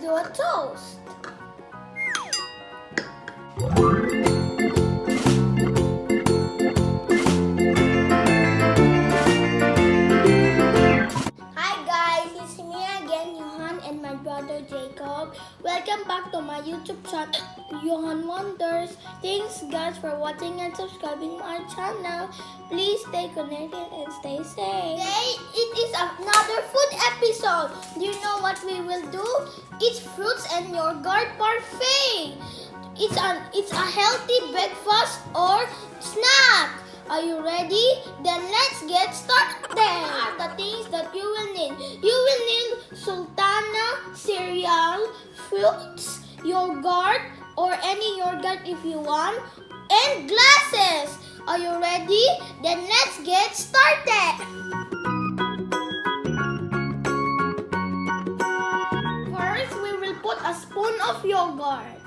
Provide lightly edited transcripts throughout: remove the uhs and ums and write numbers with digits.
do a toast. Hi guys, it's me again, Johan, and my brother Jacob. Welcome back to my YouTube channel, Johan Wonders. Thanks guys for watching and subscribing my channel. Please stay connected and stay safe. Today, it is another food episode. Do you know what we will do? Eat fruits and yogurt parfait. It's a healthy breakfast or snack. Are you ready? Then let's get started. Are the things that you will need. You will need sultana cereal, fruits, yogurt, or any yogurt if you want, and glasses. Are you ready? Then let's get started. First, we will put a spoon of yogurt.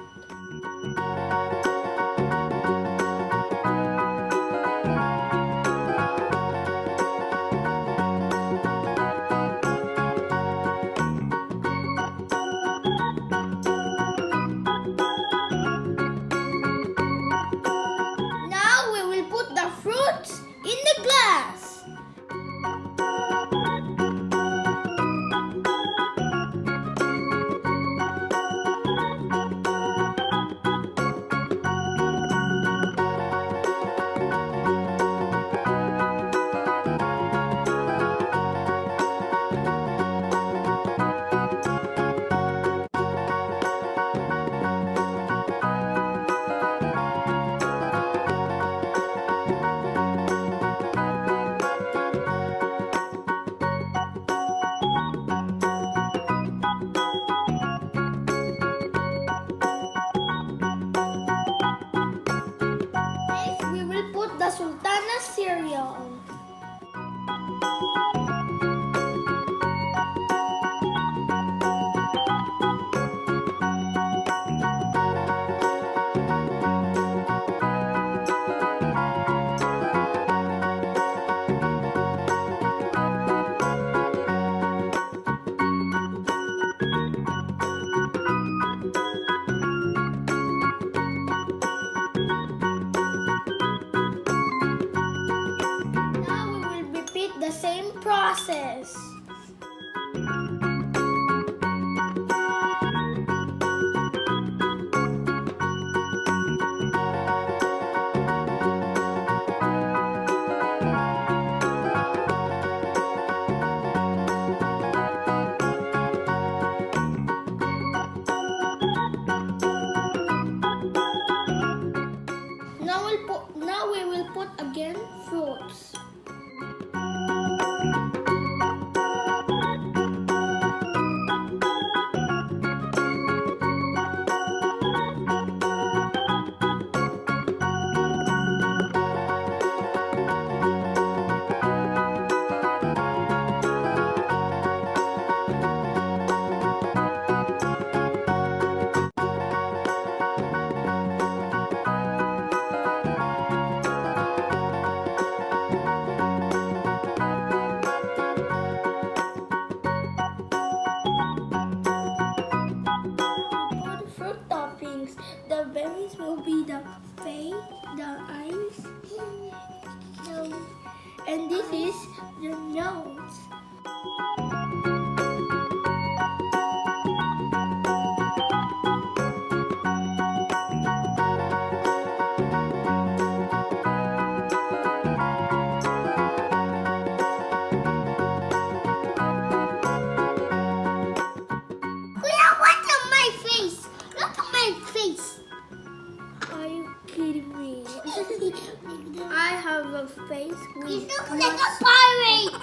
Now we will put the fruits in the glass. Next, we will put the sultana cereal. Now we will repeat the same process. Now we will put again fruits. Put fruit toppings. The berries will be the face, the eyes, and this is the nose. Kuya, what's on my face? Look at my face. Are you kidding me? I have a face with you look like a pirate.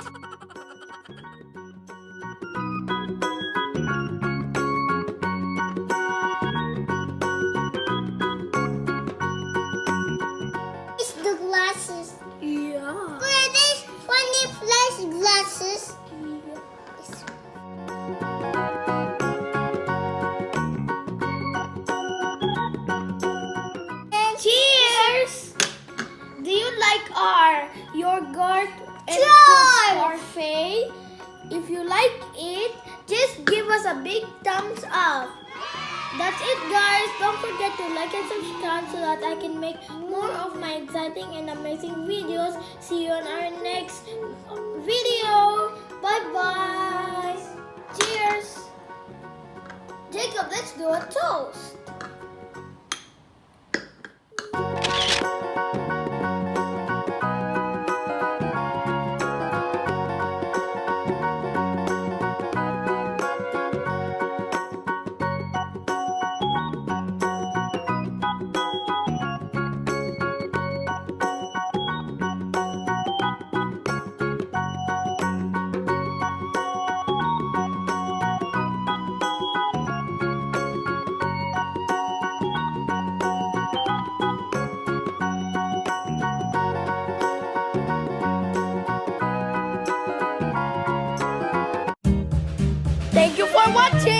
It's the glasses. Yeah. Kuya, there's funny flash glasses. Cheers! Do you like our yogurt and fruit parfait? If you like it, just give us a big thumbs up. That's it, guys. Don't forget to like and subscribe so that I can make more of my exciting and amazing videos. See you on our next video. Bye-bye. Cheers. Jacob, let's do a toast. Thank you for watching.